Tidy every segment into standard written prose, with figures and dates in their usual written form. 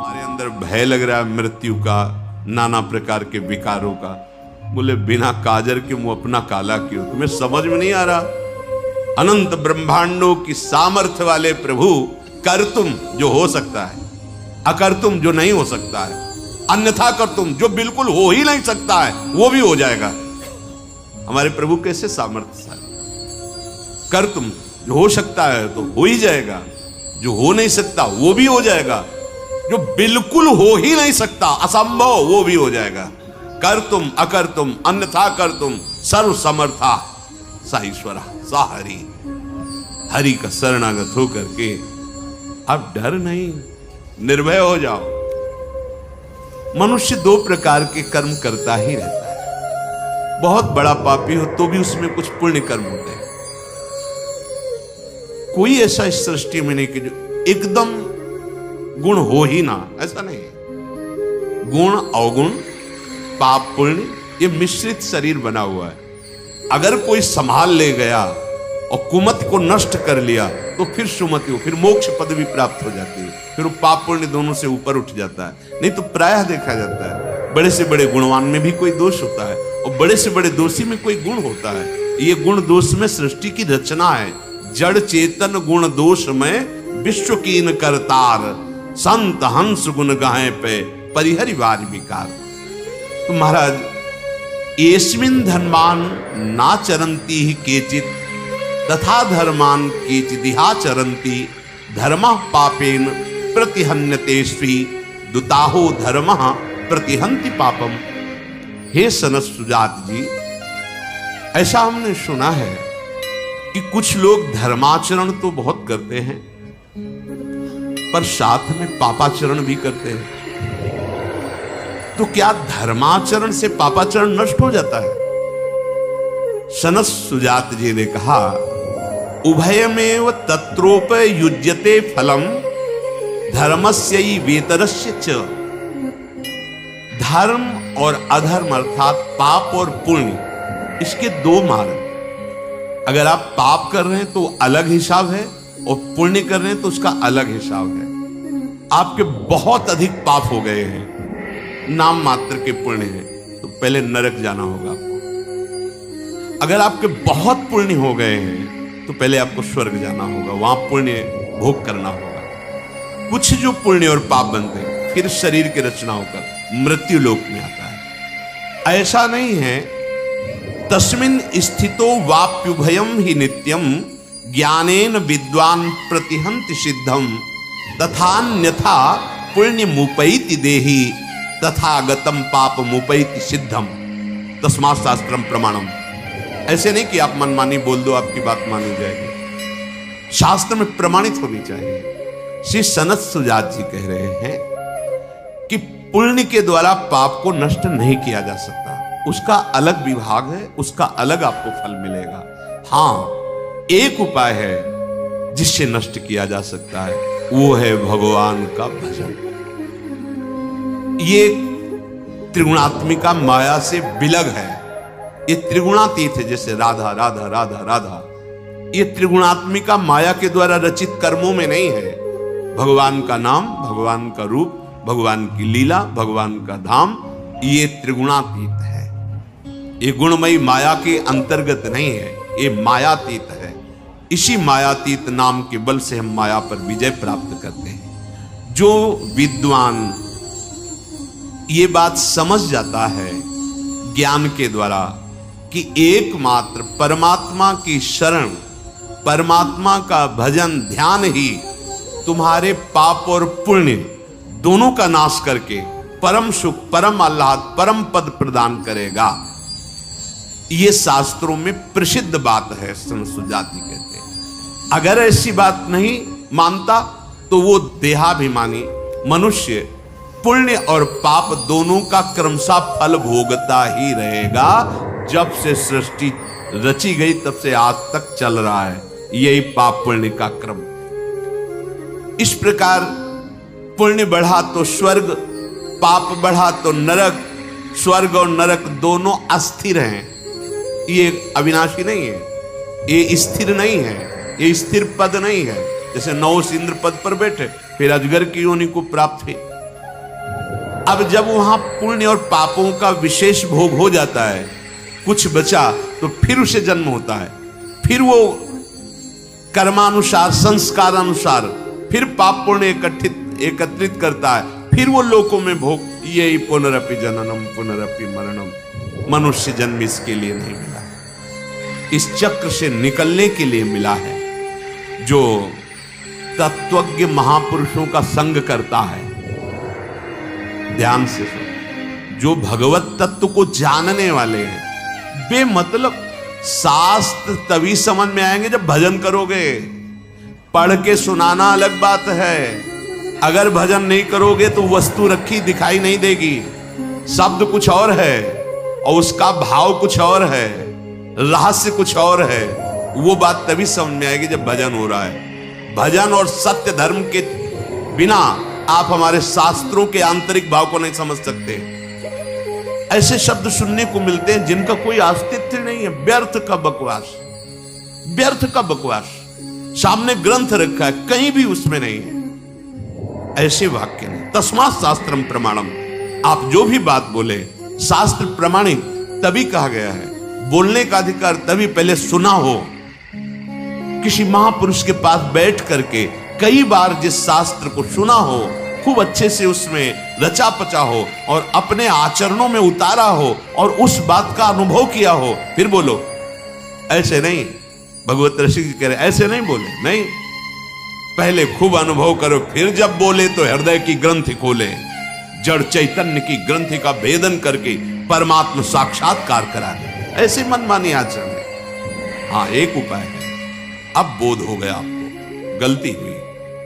हमारे अंदर भय लग रहा है मृत्यु का, नाना प्रकार के विकारों का। बोले बिना काजर के मुंह अपना काला क्यों? तुम्हें समझ में नहीं आ रहा? अनंत ब्रह्मांडों की सामर्थ्य वाले प्रभु, कर तुम जो हो सकता है, अकर तुम जो नहीं हो सकता है, अन्यथा कर तुम जो बिल्कुल हो ही नहीं सकता है वो भी हो जाएगा। हमारे प्रभु कैसे सामर्थ्यशाली। कर तुम जो हो सकता है तो हो ही जाएगा, जो हो नहीं सकता वो भी हो जाएगा, जो बिल्कुल हो ही नहीं सकता, असंभव, वो भी हो जाएगा। कर तुम अकर तुम अन्यथा कर तुम सर्व समर्था सा ईश्वरा सा हरि। हरि का शरणागत होकर के अब डर नहीं, निर्भय हो जाओ। मनुष्य दो प्रकार के कर्म करता ही रहता है। बहुत बड़ा पापी हो तो भी उसमें कुछ पुण्य कर्म होते हैं। कोई ऐसा इस सृष्टि में नहीं कि जो एकदम गुण हो ही ना, ऐसा नहीं है। गुण अवगुण पाप पुण्य ये मिश्रित शरीर बना हुआ है। अगर कोई संभाल ले गया और कुमति को नष्ट कर लिया तो फिर सुमति हो, फिर मोक्ष पदवी प्राप्त हो जाती है, फिर वो पाप पुण्य दोनों से ऊपर उठ जाता है। नहीं तो प्रायः देखा जाता है बड़े से बड़े गुणवान में भी कोई दोष होता है और बड़े से बड़े दोषी में कोई गुण होता है। ये गुण दोष में सृष्टि की रचना है। जड़ चेतन गुण दोष में विश्व कीन करतार, संत हंस गुण गाहे पे परिहरि वार विकार। तो महाराज एस्मिन् धर्मान ना चरंती ही केचित तथा धर्मान केचिदिहा चरंती धर्मः पापेन प्रतिहन्यते दुताहो धर्मः प्रतिहन्ति पापम। हे सनत सुजात जी, ऐसा हमने सुना है कि कुछ लोग धर्माचरण तो बहुत करते हैं पर साथ में पापाचरण भी करते हैं। तो क्या धर्माचरण से पापाचरण नष्ट हो जाता है? सनत सुजात जी ने कहा उभयमेव तत्रोपयुज्यते फलम धर्मस्यै वेतरस्य च। धर्म और अधर्म अर्थात पाप और पुण्य, इसके दो मार्ग। अगर आप पाप कर रहे हैं तो अलग हिसाब है और पुण्य कर रहे हैं तो उसका अलग हिसाब है। आपके बहुत अधिक पाप हो गए हैं, नाम मात्र के पुण्य हैं, तो पहले नरक जाना होगा आपको। अगर आपके बहुत पुण्य हो गए हैं तो पहले आपको स्वर्ग जाना होगा, वहां पुण्य भोग करना होगा। कुछ जो पुण्य और पाप बनते हैं फिर शरीर की रचना होकर मृत्यु लोक में आता है। ऐसा नहीं है। तस्मिन् स्थितो वाप्युभयम ही नित्यम ज्ञानेन विद्वान प्रतिहन्ति सिद्धम तथान्यथा पुण्य मुपैति देहि तथा गतम पाप मुपैति सिद्धम तस्मात् शास्त्रम प्रमाणम। ऐसे नहीं कि आप मनमानी बोल दो आपकी बात मानी जाएगी, शास्त्र में प्रमाणित होनी चाहिए। श्री सनत सुजात जी कह रहे हैं कि पुण्य के द्वारा पाप को नष्ट नहीं किया जा सकता, उसका अलग विभाग है, उसका अलग आपको फल मिलेगा। हां, एक उपाय है जिससे नष्ट किया जा सकता है, वो है भगवान का भजन। ये त्रिगुणात्मिका माया से विलग है। ये त्रिगुणातीत है, जैसे राधा राधा राधा राधा। ये त्रिगुणात्मिका माया के द्वारा रचित कर्मों में नहीं है। भगवान का नाम, भगवान का रूप, भगवान की लीला, भगवान का धाम, ये त्रिगुणातीत है। ये गुणमयी माया के अंतर्गत नहीं है, ये मायातीत है। इसी मायातीत नाम के बल से हम माया पर विजय प्राप्त करते हैं। जो विद्वान ये बात समझ जाता है ज्ञान के द्वारा कि एकमात्र परमात्मा की शरण, परमात्मा का भजन ध्यान ही तुम्हारे पाप और पुण्य दोनों का नाश करके परम सुख, परम आह्लाद, परम पद प्रदान करेगा। ये शास्त्रों में प्रसिद्ध बात है। सनत सुजात जी कहते हैं अगर ऐसी बात नहीं मानता तो वो देहाभिमानी मनुष्य पुण्य और पाप दोनों का क्रमशः फल भोगता ही रहेगा। जब से सृष्टि रची गई तब से आज तक चल रहा है यही पाप पुण्य का क्रम। इस प्रकार पुण्य बढ़ा तो स्वर्ग, पाप बढ़ा तो नरक। स्वर्ग और नरक दोनों अस्थिर हैं, ये अविनाशी नहीं है, ये स्थिर नहीं है, ये स्थिर पद नहीं है। जैसे नौस इंद्र पद पर बैठे फिर अजगर की योनि को प्राप्त हुई, अब जब वहां पुण्य और पापों का विशेष भोग हो जाता है, कुछ बचा, तो फिर उसे जन्म होता है, फिर वो कर्मानुसार संस्कार अनुसार फिर पाप पुण्य एकत्रित करता है, फिर वो लोकों में भोग। यही पुनरपि जननम पुनरपि मरणम। मनुष्य जन्म इसके लिए नहीं मिला, इस चक्र से निकलने के लिए मिला है। जो तत्वज्ञ महापुरुषों का संग करता है, ध्यान से सुनो, जो भगवत तत्व को जानने वाले हैं, बेमतलब शास्त्र तभी समझ में आएंगे जब भजन करोगे। पढ़ के सुनाना अलग बात है, अगर भजन नहीं करोगे तो वस्तु रखी दिखाई नहीं देगी, शब्द कुछ और है और उसका भाव कुछ और है, रहस्य कुछ और है। वो बात तभी समझ में आएगी जब भजन हो रहा है। भजन और सत्य धर्म के बिना आप हमारे शास्त्रों के आंतरिक भाव को नहीं समझ सकते। ऐसे शब्द सुनने को मिलते हैं जिनका कोई अस्तित्व नहीं है, व्यर्थ का बकवास, व्यर्थ का बकवास। सामने ग्रंथ रखा है, कहीं भी उसमें नहीं है ऐसे वाक्य नहीं। तस्मात् शास्त्रम प्रमाणम। आप जो भी बात बोले शास्त्र प्रमाणित तभी कहा गया है। बोलने का अधिकार तभी पहले सुना हो, किसी महापुरुष के पास बैठ करके कई बार जिस शास्त्र को सुना हो, खूब अच्छे से उसमें रचा पचा हो और अपने आचरणों में उतारा हो और उस बात का अनुभव किया हो, फिर बोलो। ऐसे नहीं, भगवत ऋषि जी कह रहे ऐसे नहीं बोले, नहीं, पहले खूब अनुभव करो, फिर जब बोले तो हृदय की ग्रंथि खोले, जड़ चैतन्य की ग्रंथि का भेदन करके परमात्मा साक्षात्कार करा दे। ऐसे मनमानी आचरण है। हाँ, एक उपाय है, अब बोध हो गया आपको, गलती हुई,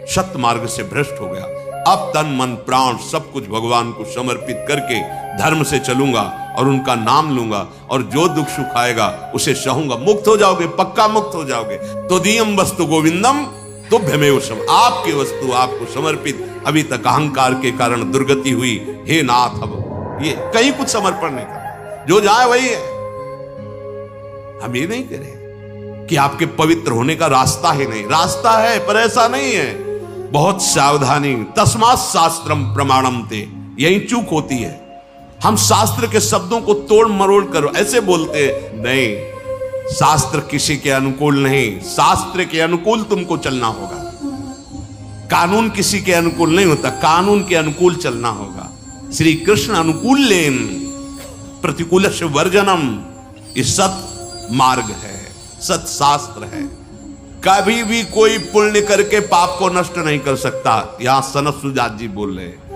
सत मार्ग से भ्रष्ट हो गया, अब तन मन प्राण सब कुछ भगवान को समर्पित करके धर्म से चलूंगा और उनका नाम लूंगा और जो दुख सुख आएगा उसे सहूंगा। मुक्त हो जाओगे, पक्का मुक्त हो जाओगे। तो दियम वस्तु गोविंदम तो भ्यमेव सम। आपकी वस्तु आपको समर्पित। अभी तक अहंकार के कारण दुर्गति हुई, हे नाथ, अब ये कहीं कुछ समर्पण नहीं कर, जो जाए वही है। हम ये नहीं करें कि आपके पवित्र होने का रास्ता ही नहीं, रास्ता है पर ऐसा नहीं है। बहुत सावधानी। तस्मात् शास्त्रम प्रमाणम ते, यही चूक होती है। हम शास्त्र के शब्दों को तोड़ मरोड़ कर ऐसे बोलते नहीं, शास्त्र किसी के अनुकूल नहीं, शास्त्र के अनुकूल तुमको चलना होगा। कानून किसी के अनुकूल नहीं होता, कानून के अनुकूल चलना होगा। श्री कृष्ण अनुकूल लेन प्रतिकूल से वर्जनम, ये सत मार्ग है, सत शास्त्र है। कभी भी कोई पुण्य करके पाप को नष्ट नहीं कर सकता। यहां सनत सुजात जी बोल रहे हैं,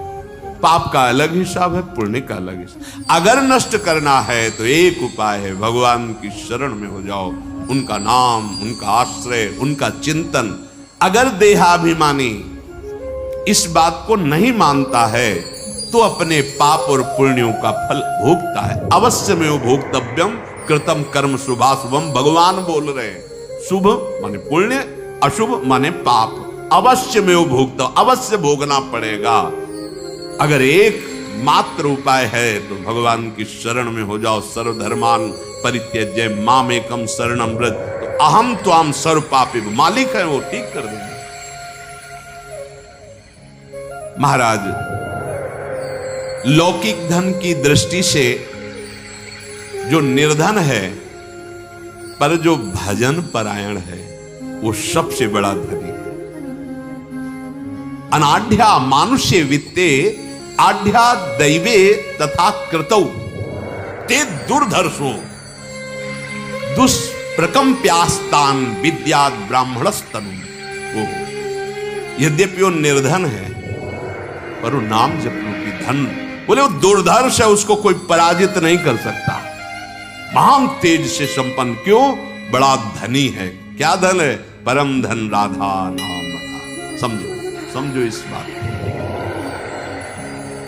पाप का अलग हिसाब है, पुण्य का अलग हिसाब। अगर नष्ट करना है तो एक उपाय है, भगवान की शरण में हो जाओ, उनका नाम, उनका आश्रय, उनका चिंतन। अगर देहाभिमानी इस बात को नहीं मानता है तो अपने पाप और पुण्यों का फल भोगता है। अवश्य में वो भोक्तव्यम कृतम कर्म शुभाशुभम, भगवान बोल रहे हैं। शुभ माने पुण्य, अशुभ माने पाप। अवश्य में वो भोगता, अवश्य भोगना पड़ेगा। अगर एक मात्र उपाय है तो भगवान की शरण में हो जाओ। सर्वधर्मान परित्यज्य मामेकम शरणम व्रज, तो अहम त्वाम सर्व पापी, मालिक है वो, ठीक कर देंगे। महाराज, लौकिक धन की दृष्टि से जो निर्धन है, पर जो भजन परायण है वो सबसे बड़ा धनी है। अनाढ़्या मानुष्य वित्ते आढ़्या दैवे तथा कृतौ ते दुर्धर्षो दुष्प्रकंप्यास्तान विद्यात् ब्राह्मणस्तनु। यद्यपि वो निर्धन है पर वो नाम जपने की धन, बोले वो दुर्धर्ष है, उसको कोई पराजित नहीं कर सकता। महान तेज से संपन्न, क्यों? बड़ा धनी है। क्या धन है? परम धन राधा नाम रहा। समझो, समझो इस बात को।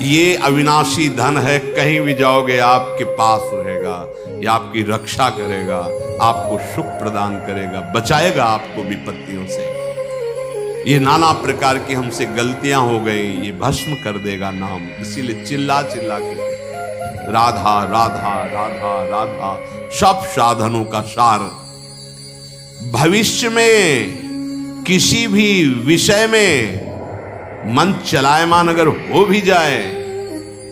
ये अविनाशी धन है, कहीं भी जाओगे आपके पास रहेगा, ये आपकी रक्षा करेगा, आपको सुख प्रदान करेगा, बचाएगा आपको विपत्तियों से। ये नाना प्रकार की हमसे गलतियां हो गई, ये भस्म कर देगा नाम। इसीलिए चिल्ला चिल्ला के राधा राधा राधा राधा, सब साधनों का सार। भविष्य में किसी भी विषय में मन चलायमान अगर हो भी जाए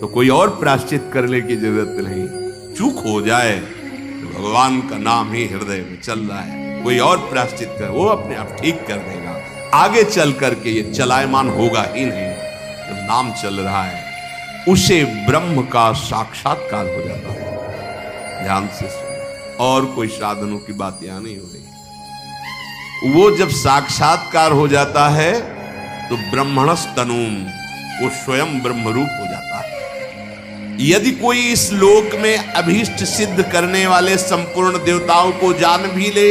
तो कोई और प्रायश्चित करने की जरूरत नहीं। चूक हो जाए तो भगवान का नाम ही हृदय में चल रहा है, कोई और प्रायश्चित कर, वो अपने आप ठीक कर देगा। आगे चल करके ये चलायमान होगा ही नहीं। जब नाम चल रहा है उसे ब्रह्म का साक्षात्कार हो जाता है। ध्यान से सुनो, और कोई साधनों की बात यहां नहीं हो रही। वो जब साक्षात्कार हो जाता है तो ब्रह्मणस तनुम, वो स्वयं ब्रह्मरूप हो जाता है। यदि कोई इस लोक में अभीष्ट सिद्ध करने वाले संपूर्ण देवताओं को जान भी ले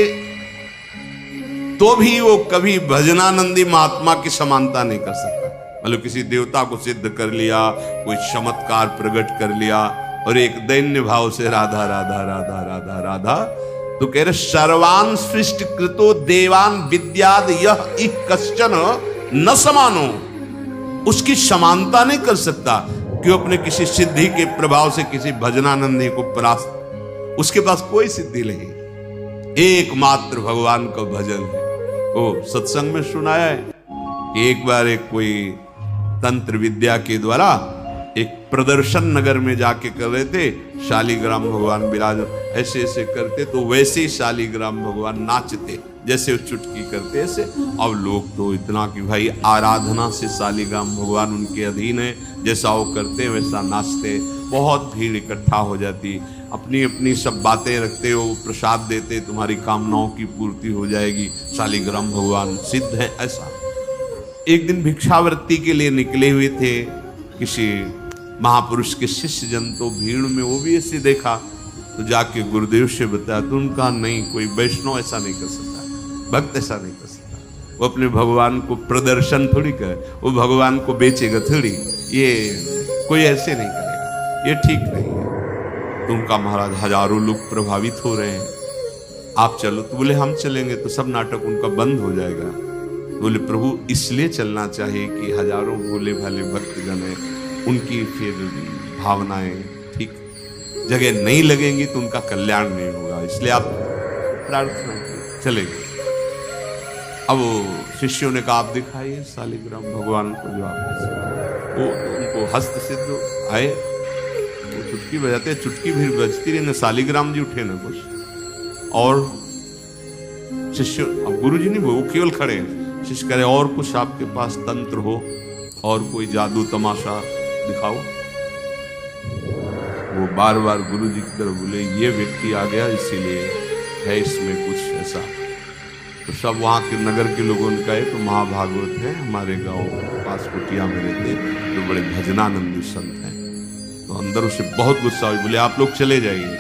तो भी वो कभी भजनानंदी महात्मा की समानता नहीं कर सकता। मतलब किसी देवता को सिद्ध कर लिया, कोई चमत्कार प्रकट कर लिया और एक दैन्य भाव से राधा राधा राधा राधा राधा, तो कह रहे सर्वान सृष्टि कृतो देवान विद्याद यह कश्चन न समानो, उसकी समानता नहीं कर सकता कि वो अपने किसी सिद्धि के प्रभाव से किसी भजनानंदी को परास्त, उसके पास कोई सिद्धि नहीं, एकमात्र भगवान का भजन है। ओ सत्संग में सुनाया है कि एक बार एक कोई तंत्र विद्या के द्वारा एक प्रदर्शन नगर में जाके कर रहे थे, शालिग्राम भगवान विराज ऐसे ऐसे करते, तो वैसे ही शालिग्राम भगवान नाचते जैसे वो चुटकी करते ऐसे। अब लोग तो इतना कि भाई आराधना से शालिग्राम भगवान उनके अधीन है, जैसा वो करते वैसा नाचते। बहुत भीड़ इकट्ठा हो जाती, अपनी अपनी सब बातें रखते हो, प्रसाद देते, तुम्हारी कामनाओं की पूर्ति हो जाएगी, शालिग्राम भगवान सिद्ध है ऐसा। एक दिन भिक्षावृत्ति के लिए निकले हुए थे किसी महापुरुष के शिष्य जन, तो भीड़ में वो भी ऐसे देखा तो जाके गुरुदेव से बताया, तो उनका नहीं, कोई वैष्णव ऐसा नहीं कर सकता, भक्त ऐसा नहीं कर सकता, वो अपने भगवान को प्रदर्शन थोड़ी करे, वो भगवान को बेचेगा थोड़ी, ये कोई ऐसे नहीं करेगा, ये ठीक नहीं है। तो उनका महाराज हजारों लोग प्रभावित हो रहे हैं, आप चलो। तो बोले हम चलेंगे तो सब नाटक उनका बंद हो जाएगा। बोले प्रभु इसलिए चलना चाहिए कि हजारों भोले भाले भक्तजन हैं, उनकी फिर भावनाएं ठीक जगह नहीं लगेंगी तो उनका कल्याण नहीं होगा, इसलिए आप प्रार्थना चलेंगे। अब शिष्यों ने कहा आप दिखाइए शालिग्राम भगवान को, जो आप वो उनको हस्त सिद्ध आए, वो चुटकी बजाते, चुटकी भी बजती रही ना, शालिग्राम जी उठे ना कुछ। और शिष्य, अब गुरु जी नहीं, वो केवल खड़े हैं। शिष्य करे और कुछ आपके पास तंत्र हो और कोई जादू तमाशा दिखाओ। वो बार बार गुरु जी की तरफ बोले ये व्यक्ति आ गया इसीलिए है इसमें कुछ ऐसा। तो सब वहाँ के नगर के लोगों ने कहे तो महाभागवत है, हमारे गांव पास कुटिया में रहते, जो बड़े भजनानंदी संत हैं। तो अंदर उसे बहुत गुस्सा हुई, बोले आप लोग चले जाइए।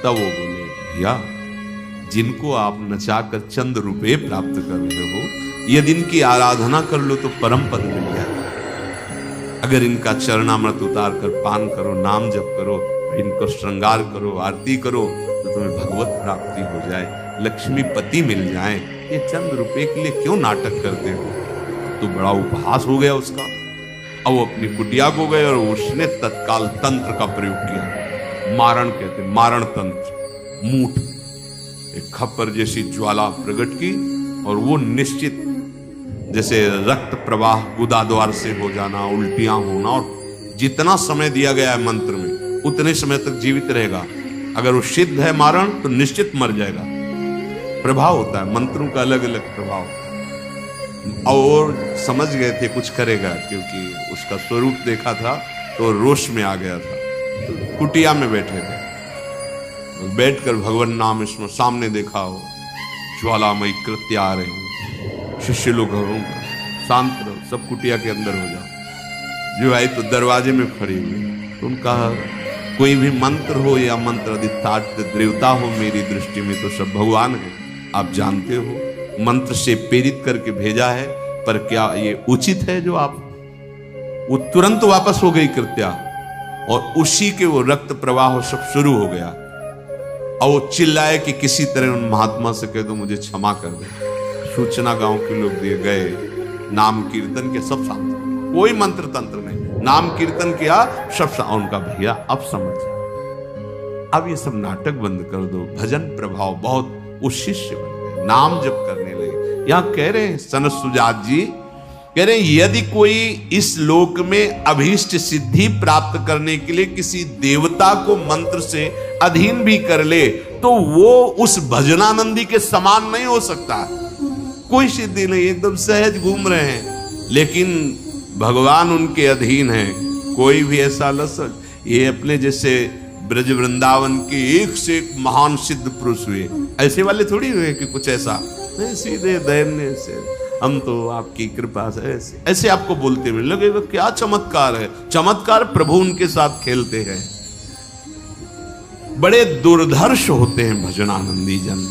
तब वो बोले भैया जिनको आप नचा कर चंद रुपए प्राप्त कर रहे हो, यदि इनकी आराधना कर लो तो परम पद मिल जाएगा। अगर इनका चरणामृत उतार कर पान करो, नाम जप करो, इनको श्रृंगार करो, आरती करो तो तुम्हें भगवत प्राप्ति हो जाए, लक्ष्मीपति मिल जाए। ये चंद रुपए के लिए क्यों नाटक करते हो? तो बड़ा उपहास हो गया उसका। अब वो अपनी कुटिया को गए और उसने तत्काल तंत्र का प्रयोग किया, मारण कहते, मारण तंत्र। मूठ एक खप्पर जैसी ज्वाला प्रकट की और वो निश्चित जैसे रक्त प्रवाह गुदा द्वार से हो जाना, उल्टियां होना, और जितना समय दिया गया है मंत्र में उतने समय तक जीवित रहेगा। अगर वो सिद्ध है मारण तो निश्चित मर जाएगा। प्रभाव होता है मंत्रों का, अलग अलग प्रभाव होता है। और समझ गए थे कुछ करेगा, क्योंकि उसका स्वरूप देखा था तो रोष में आ गया था। तो कुटिया में बैठे थे, बैठकर भगवान नाम इसमें सामने देखा हो, ज्वालामयी कृत्य आ रहे हैं। शिष्य लोग शांत रहो, सब कुटिया के अंदर हो जाओ। जो आई तो दरवाजे में खड़ी हुई, तो उनका कोई भी मंत्र हो या मंत्र अधिष्ठात देवता हो, मेरी दृष्टि में तो सब भगवान है, आप जानते हो। मंत्र से प्रेरित करके भेजा है, पर क्या ये उचित है जो आप? वो तुरंत वापस हो गई कृत्या, और उसी के वो रक्त प्रवाह सब शुरू हो गया। और वो चिल्लाए कि किसी तरह उन महात्मा से कह दो मुझे क्षमा कर दे। सूचना गांव के लोग दिए गए, नाम कीर्तन के सब शांत, कोई मंत्र तंत्र नहीं, नाम कीर्तन किया सब उनका भैया अब समझ जाए, अब ये सब नाटक बंद कर दो। भजन प्रभाव बहुत, वो शिष्य बन गए, नाम जप करने लगे। यहां कह रहे हैं सनत सुजात जी कह रहे हैं यदि कोई इस लोक में अभीष्ट सिद्धि प्राप्त करने के लिए किसी देवता को मंत्र से अधीन भी कर ले तो वो उस भजनानंदी के समान नहीं हो सकता। कोई सिद्धि नहीं, एकदम सहज घूम रहे हैं, लेकिन भगवान उनके अधीन है। कोई भी ऐसा लसक, ये अपने जैसे ब्रज वृंदावन के एक से एक महान सिद्ध पुरुष हुए, ऐसे वाले थोड़ी हुए कि कुछ ऐसा नहीं, सीधे दैन्य से हम तो आपकी कृपा से ऐसे आपको बोलते मिले लगेगा क्या चमत्कार है। चमत्कार प्रभु उनके साथ खेलते हैं। बड़े दुर्धर्ष होते हैं भजनानंदी जन।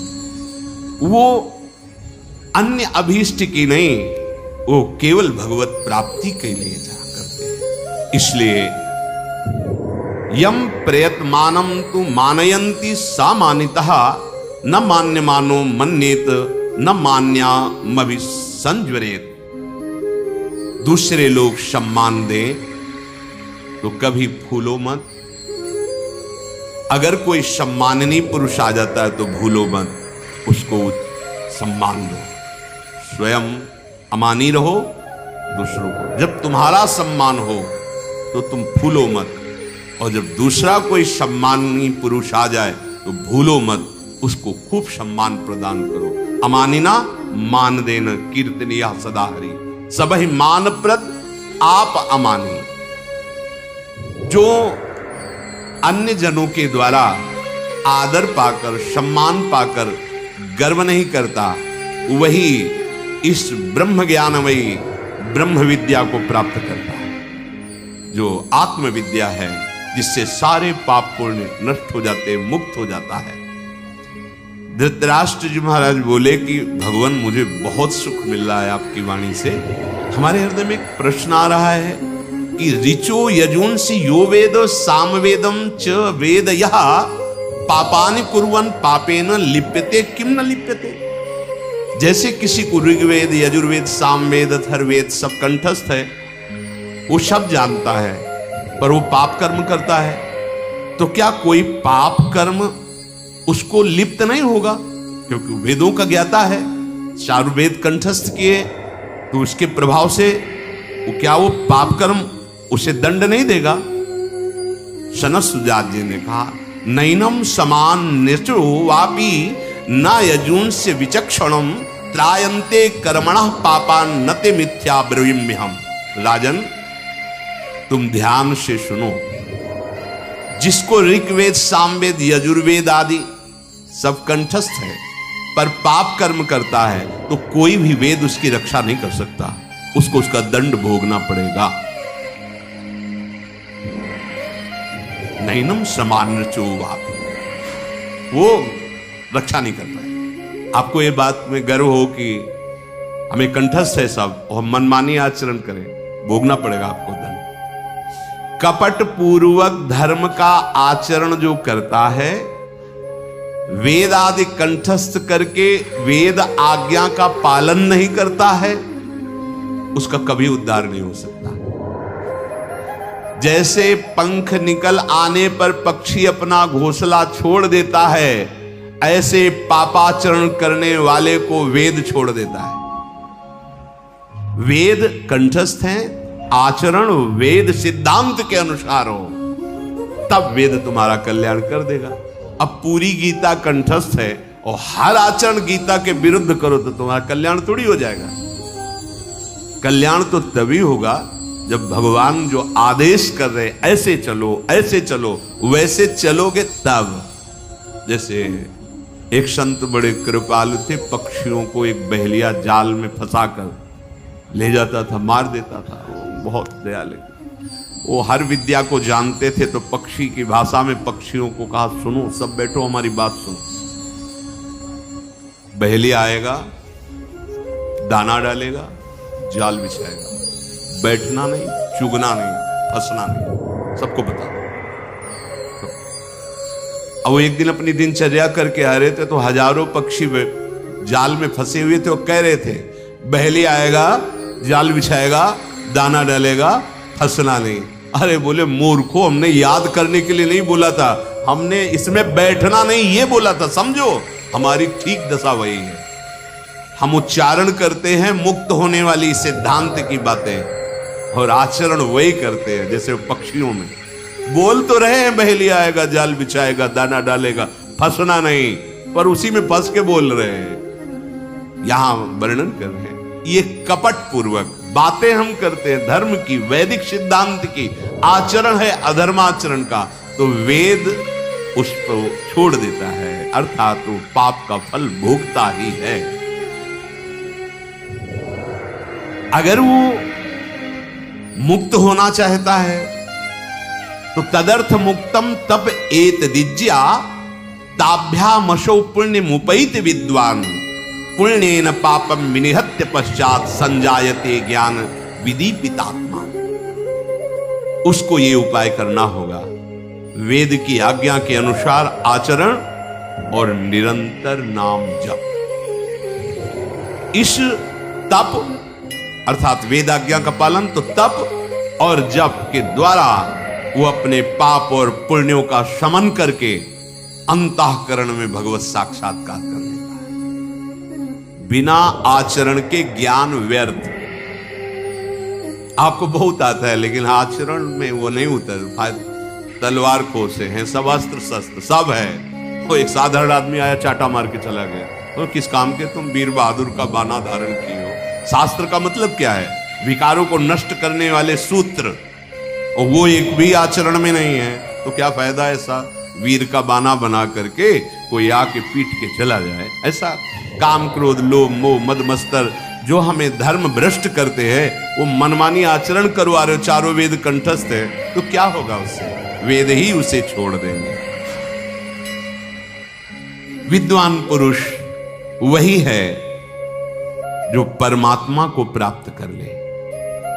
वो अन्य अभीष्ट की नहीं, वो केवल भगवत प्राप्ति के लिए जा करते हैं। इसलिए यम प्रयतमानम तु मानयंती सा मानितः न मान्यमानो मन्येत न मान्यामभि संज्वरेत। दूसरे लोग सम्मान दें तो कभी भूलो मत। अगर कोई सम्माननीय पुरुष आ जाता है तो भूलो मत, उसको सम्मान दो। स्वयं अमानी रहो दूसरों को। जब तुम्हारा सम्मान हो तो तुम भूलो मत, और जब दूसरा कोई सम्माननीय पुरुष आ जाए तो भूलो मत, उसको खूब सम्मान प्रदान करो। अमानिना मान देना कीर्तनिया सदा हरि, सबहि मान प्रद आप अमानी। जो अन्य जनों के द्वारा आदर पाकर सम्मान पाकर गर्व नहीं करता, वही इस ब्रह्म ज्ञानमयी ब्रह्म विद्या को प्राप्त करता है, जो आत्म विद्या है, जिससे सारे पाप पुण्य नष्ट हो जाते, मुक्त हो जाता है। धृतराष्ट्र जी महाराज बोले कि भगवान मुझे बहुत सुख मिल रहा है आपकी वाणी से। हमारे हृदय में एक प्रश्न आ रहा है कि ऋचो यजुंसि यो वेद सामवेदम च वेद यः पापानि कुर्वन् पापेन लिप्यते किम न लिप्यते। जैसे किसी को ऋग्वेद यजुर्वेद सामवेद अथर्ववेद सब कंठस्थ है, वो सब जानता है, पर वो पाप कर्म करता है, तो क्या कोई पाप कर्म उसको लिप्त नहीं होगा? क्योंकि वेदों का ज्ञाता है, चार वेद कंठस्थ किए, तो उसके प्रभाव से वो पाप कर्म उसे दंड नहीं देगा। शनसुजात जी ने कहा नैनम समान निचो वापी न यजून से विचक्षणम त्रायन्ते कर्मणः पापान नते मिथ्या ब्रवीम्यहम्। राजन तुम ध्यान से सुनो, जिसको ऋग्वेद सामवेद यजुर्वेद आदि सब कंठस्थ है पर पाप कर्म करता है, तो कोई भी वेद उसकी रक्षा नहीं कर सकता, उसको उसका दंड भोगना पड़ेगा। नैनम समान चोवाप, वो रक्षा नहीं कर पाए। आपको ये बात में गर्व हो कि हमें कंठस्थ है सब और मनमानी आचरण करें, भोगना पड़ेगा आपको दंड। कपट पूर्वक धर्म का आचरण जो करता है, वेद आदि कंठस्थ करके वेद आज्ञा का पालन नहीं करता है, उसका कभी उद्धार नहीं हो सकता। जैसे पंख निकल आने पर पक्षी अपना घोंसला छोड़ देता है, ऐसे पापाचरण करने वाले को वेद छोड़ देता है। वेद कंठस्थ हैं, आचरण वेद सिद्धांत के अनुसार हो, तब वेद तुम्हारा कल्याण कर देगा। अब पूरी गीता कंठस्थ है और हर आचरण गीता के विरुद्ध करो तो तुम्हारा कल्याण थोड़ी हो जाएगा। कल्याण तो तभी होगा जब भगवान जो आदेश कर रहे ऐसे चलो वैसे चलोगे तब। जैसे एक संत बड़े कृपालु थे, पक्षियों को एक बहेलिया जाल में फंसाकर ले जाता था, मार देता था, बहुत दयालु। वो हर विद्या को जानते थे, तो पक्षी की भाषा में पक्षियों को कहा सुनो, सब बैठो, हमारी बात सुनो। बहेलिया आएगा, दाना डालेगा, जाल बिछाएगा, बैठना नहीं, चुगना नहीं, फंसना नहीं, सबको बता दो। अब वो एक दिन अपनी दिनचर्या करके आ रहे थे, तो हजारों पक्षी जाल में फंसे हुए थे, वो कह रहे थे बहेलिया आएगा, जाल बिछाएगा, दाना डालेगा, फंसना नहीं। अरे बोले मूर्खो, हमने याद करने के लिए नहीं बोला था, हमने इसमें बैठना नहीं ये बोला था। समझो, हमारी ठीक दशा वही है। हम उच्चारण करते हैं मुक्त होने वाली सिद्धांत की बातें, और आचरण वही करते हैं जैसे पक्षियों में बोल तो रहे हैं बहेली आएगा, जाल बिछाएगा, दाना डालेगा, फंसना नहीं, पर उसी में फंस के बोल रहे हैं। यहां वर्णन कर रहे हैं ये कपट पूर्वक बातें हम करते हैं धर्म की, वैदिक सिद्धांत की, आचरण है अधर्माचरण का, तो वेद उसको छोड़ देता है, अर्थात वो पाप का फल भोगता ही है। अगर वो मुक्त होना चाहता है तो तदर्थ मुक्तम तप एत दिज्या ताभ्यामशो पुण्य मुपैत विद्वान पुण्येन पापम विनिहत्य पश्चात संजायते ज्ञान विदीपितात्मा। उसको ये उपाय करना होगा, वेद की आज्ञा के अनुसार आचरण और निरंतर नाम जप। इस तप अर्थात वेदाज्ञा का पालन, तो तप और जप के द्वारा वो अपने पाप और पुण्यों का शमन करके अंतःकरण में भगवत साक्षात्कार कर लेता है। बिना आचरण के ज्ञान व्यर्थ। आपको बहुत आता है लेकिन आचरण में वो नहीं उतर, तलवार खोसे हैं, सब अस्त्र शस्त्र सब है, तो एक साधारण आदमी आया चाटा मार के चला गया, तो किस काम के तुम वीर बहादुर का बाना धारण किए हो। शास्त्र का मतलब क्या है? विकारों को नष्ट करने वाले सूत्र, और वो एक भी आचरण में नहीं है, तो क्या फायदा ऐसा वीर का बाना बना करके कोई आके पीट के चला जाए। ऐसा काम क्रोध लोभ मोह मद मत्सर जो हमें धर्म भ्रष्ट करते हैं, वो मनमानी आचरण करवा रहे हो, चारों वेद कंठस्थ है, तो क्या होगा उससे? वेद ही उसे छोड़ देंगे। विद्वान पुरुष वही है जो परमात्मा को प्राप्त कर ले।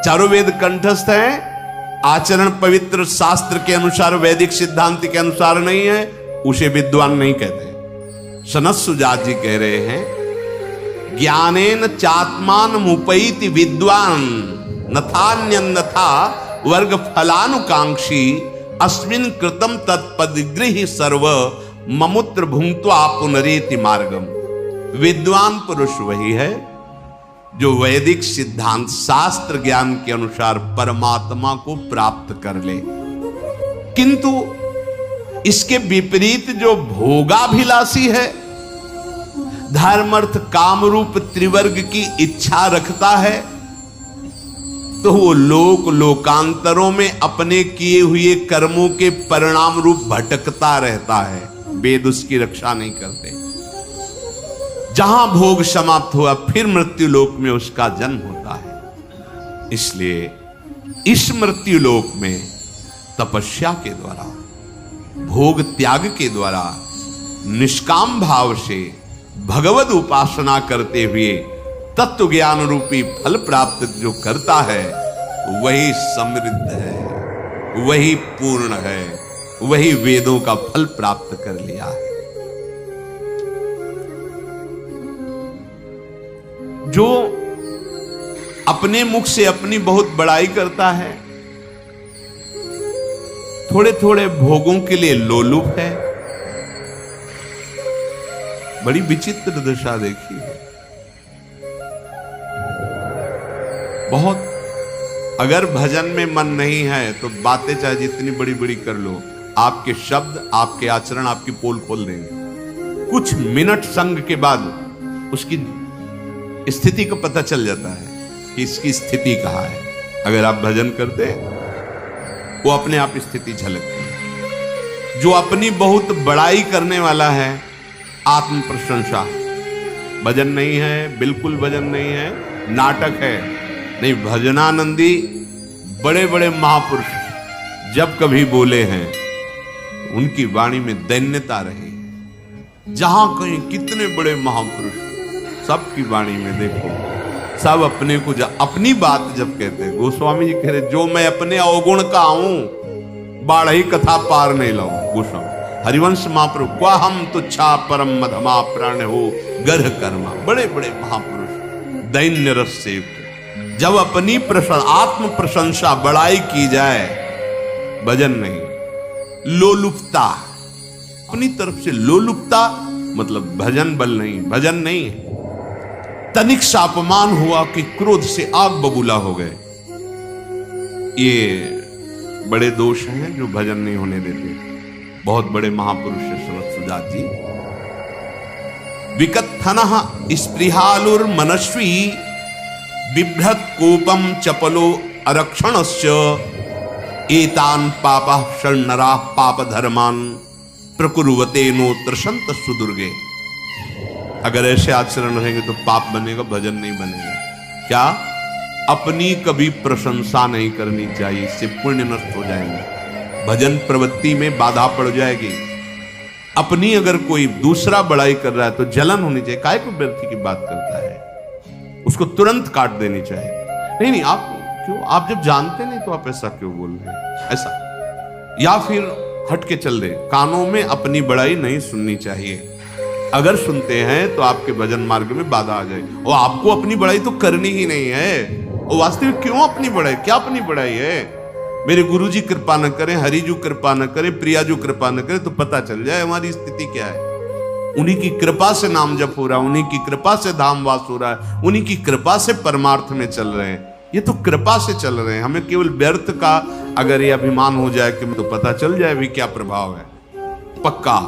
चारों वेद कंठस्थ हैं, आचरण पवित्र शास्त्र के अनुसार वैदिक सिद्धांत के अनुसार नहीं है, उसे विद्वान नहीं कहते। सनत सुजात जी कह रहे हैं ज्ञानेन चात्मान मुपैति विद्वान नथान्यन्यथा वर्ग फलानुकांक्षी अस्मिन् कृतम तत्पदगृहि सर्व ममुत्र भुंक्त्वा पुनरेति मार्गम। विद्वान पुरुष वही है जो वैदिक सिद्धांत शास्त्र ज्ञान के अनुसार परमात्मा को प्राप्त कर ले, किंतु इसके विपरीत जो भोगाभिलाषी है, धर्म अर्थ काम रूप त्रिवर्ग की इच्छा रखता है, तो वो लोकांतरों में अपने किए हुए कर्मों के परिणाम रूप भटकता रहता है। वेद उसकी रक्षा नहीं करते। जहां भोग समाप्त हुआ फिर मृत्यु लोक में उसका जन्म होता है। इसलिए इस मृत्यु लोक में तपस्या के द्वारा, भोग त्याग के द्वारा, निष्काम भाव से भगवद उपासना करते हुए तत्व ज्ञान रूपी फल प्राप्त जो करता है, वही समृद्ध है, वही पूर्ण है, वही वेदों का फल प्राप्त कर लिया है। जो अपने मुख से अपनी बहुत बड़ाई करता है, थोड़े थोड़े भोगों के लिए लोलुप है, बड़ी विचित्र दशा देखी है बहुत। अगर भजन में मन नहीं है तो बातें चाहे जितनी बड़ी बड़ी कर लो, आपके शब्द आपके आचरण आपकी पोल खोल देंगे। कुछ मिनट संग के बाद उसकी स्थिति को पता चल जाता है कि इसकी स्थिति कहां है। अगर आप भजन करते वो अपने आप स्थिति झलकती है। जो अपनी बहुत बड़ाई करने वाला है, आत्म प्रशंसा, भजन नहीं है, बिल्कुल भजन नहीं है, नाटक है। नहीं, भजनानंदी बड़े बड़े महापुरुष जब कभी बोले हैं, उनकी वाणी में दैन्यता रही। जहां कहीं कितने बड़े महापुरुष, सबकी वाणी में देखो, सब अपने को अपनी बात जब कहते हैं। गोस्वामी जी कह रहे, जो मैं अपने अवगुण का हूं, बाढ़ कथा पार नहीं लाऊं। गोस्वामी हरिवंश महाप्रभु, क्वा हम तुच्छा परम मधमा प्राण हो गर्ह कर्मा। बड़े बड़े महापुरुष दैन्य रस से जब अपनी आत्म प्रशंसा बड़ाई की जाए, भजन नहीं, लोलुपता, अपनी तरफ से लोलुपता, मतलब भजन बल नहीं, भजन नहीं है। तनिक सा अपमान हुआ कि क्रोध से आग बबूला हो गए। ये बड़े दोष हैं जो भजन नहीं होने देते। बहुत बड़े महापुरुष है सनत सुजात जी। विकत्थनः स्पृहालुर मनस्वी बिभ्रत कोपम चपलो अरक्षणस्य एतान पापः षण्णराः पाप धर्मान प्रकुर्वते नो त्रसंत सुदुर्गे। अगर ऐसे आचरण रहेंगे तो पाप बनेगा, भजन नहीं बनेगा। क्या? अपनी कभी प्रशंसा नहीं करनी चाहिए, इससे पुण्य नष्ट हो जाएंगे, भजन प्रवृत्ति में बाधा पड़ जाएगी। अपनी अगर कोई दूसरा बड़ाई कर रहा है तो जलन होनी चाहिए। काय को व्यर्थी की बात करता है, उसको तुरंत काट देनी चाहिए। नहीं आप क्यों, आप जब जानते नहीं तो आप ऐसा क्यों बोल रहे हैं, ऐसा। या फिर हट के चल दे। कानों में अपनी बड़ाई नहीं सुननी चाहिए। अगर सुनते हैं तो आपके भजन मार्ग में बाधा आ जाएगी। और आपको अपनी बड़ाई तो करनी ही नहीं है। और वास्तविक क्यों अपनी बड़ाई, क्या अपनी बड़ाई है? मेरे गुरुजी कृपा न करें, हरिजू कृपा न करें, प्रियाजू कृपा न करें तो पता चल जाए हमारी स्थिति क्या है। उन्हीं की कृपा से नाम जप हो रहा है, उन्हीं की कृपा से धाम वास हो रहा है, उन्हीं की कृपा से परमार्थ में चल रहे हैं। ये तो कृपा से चल रहे हैं। हमें केवल व्यर्थ का अगर ये अभिमान हो जाए कि तो पता चल जाए भी क्या प्रभाव है। पक्का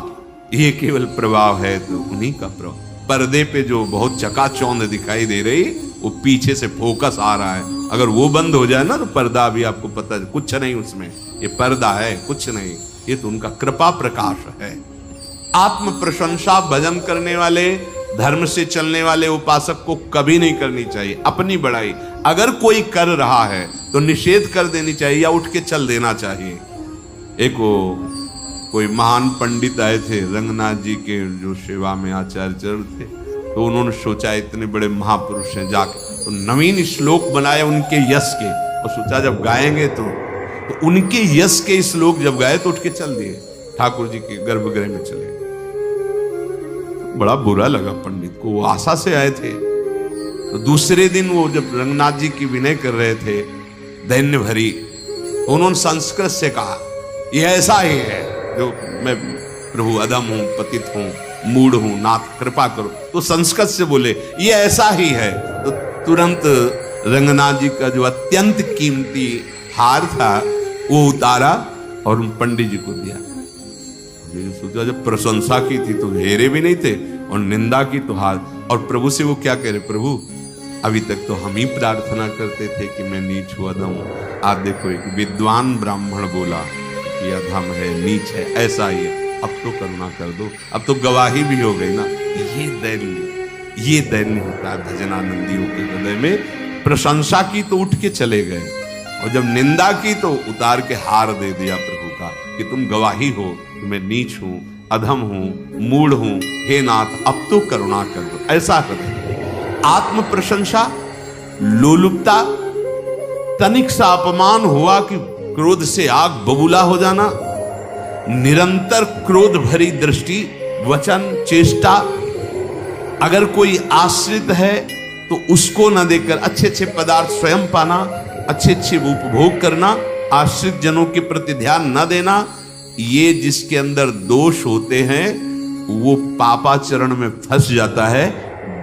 ये केवल प्रभाव है तो उन्हीं का प्रभाव। पर्दे पे जो बहुत चकाचौंध दिखाई दे रही, वो पीछे से फोकस आ रहा है। अगर वो बंद हो जाए ना तो पर्दा भी आपको पता कुछ नहीं, उसमें ये पर्दा है, कुछ नहीं। ये तो उनका कृपा प्रकाश है। आत्म प्रशंसा भजन करने वाले, धर्म से चलने वाले उपासक को कभी नहीं करनी चाहिए। अपनी बड़ाई अगर कोई कर रहा है तो निषेध कर देनी चाहिए या उठ के चल देना चाहिए। एक वो कोई महान पंडित आए थे रंगनाथ जी के, जो सेवा में आचार्य चरण थे, तो उन्होंने सोचा इतने बड़े महापुरुष हैं, जाके तो नवीन श्लोक बनाए उनके यश के, और सोचा जब गाएंगे तो उनके यश के श्लोक जब गाए तो उठ के चल दिए, ठाकुर जी के गर्भगृह में चले। बड़ा बुरा लगा पंडित को, वो आशा से आए थे। तो दूसरे दिन वो जब रंगनाथ जी की विनय कर रहे थे दैन्य भरी, तो उन्होंने संस्कृत से कहा ये ऐसा ही है जो मैं प्रभु अधम हूं, पतित हूं, मूढ़ हूं, नाथ कृपा करो। तो संस्कृत से बोले ये ऐसा ही है। तो तुरंत रंगनाथ जी का जो अत्यंत कीमती हार था वो उतारा और उन पंडित जी को दिया। सोचा जब प्रशंसा की थी तो हेरे भी नहीं थे, और निंदा की तो हार। और प्रभु से वो क्या कह रहे, प्रभु अभी तक तो हम ही प्रार्थना करते थे कि मैं नीच हूं, अधम हूं। आप देखो एक विद्वान ब्राह्मण बोला कि अधम है, नीच है, ऐसा ही है, अब तो करुणा कर दो, अब तो गवाही भी हो गई ना। ये दैन्य होता है भजनानंदियों के हृदय में। प्रशंसा की तो उठ के चले गए, और जब निंदा की तो उतार के हार दे दिया प्रभु का कि तुम गवाही हो कि मैं नीच हूं, अधम हूं, मूढ़ हूं, हे नाथ अब तो करुणा कर दो। ऐसा हृदय। आत्म प्रशंसा, लोलुपता, तनिक सा अपमान हुआ कि क्रोध से आग बबूला हो जाना, निरंतर क्रोध भरी दृष्टि, वचन, चेष्टा। अगर कोई आश्रित है तो उसको न देकर अच्छे अच्छे पदार्थ स्वयं पाना, अच्छे अच्छे उपभोग करना, आश्रित जनों के प्रति ध्यान न देना, ये जिसके अंदर दोष होते हैं वो पापाचरण में फंस जाता है,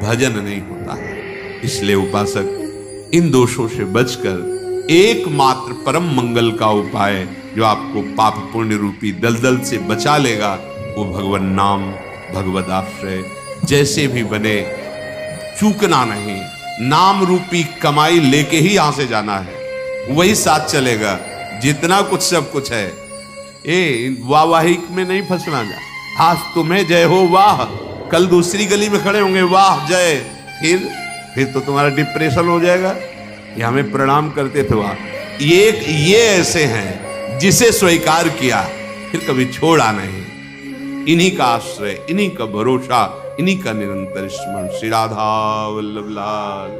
भजन नहीं होता है। इसलिए उपासक इन दोषों से बचकर एकमात्र परम मंगल का उपाय जो आपको पाप पुण्य रूपी दलदल से बचा लेगा वो भगवान नाम, भगवत आश्रय। जैसे भी बने चूकना नहीं, नाम रूपी कमाई लेके ही यहां से जाना है, वही साथ चलेगा। जितना कुछ सब कुछ है, वाहिक में नहीं फंसना। जा आज तुम्हें जय हो वाह, कल दूसरी गली में खड़े होंगे वाह जय, फिर तो तुम्हारा डिप्रेशन हो जाएगा। ये हमें प्रणाम करते थे वाह। ये ऐसे हैं जिसे स्वीकार किया फिर कभी छोड़ा नहीं। इन्हीं का आश्रय, इन्हीं का भरोसा, इन्हीं का निरंतर स्मरण। श्री राधा वल्लभ लाल।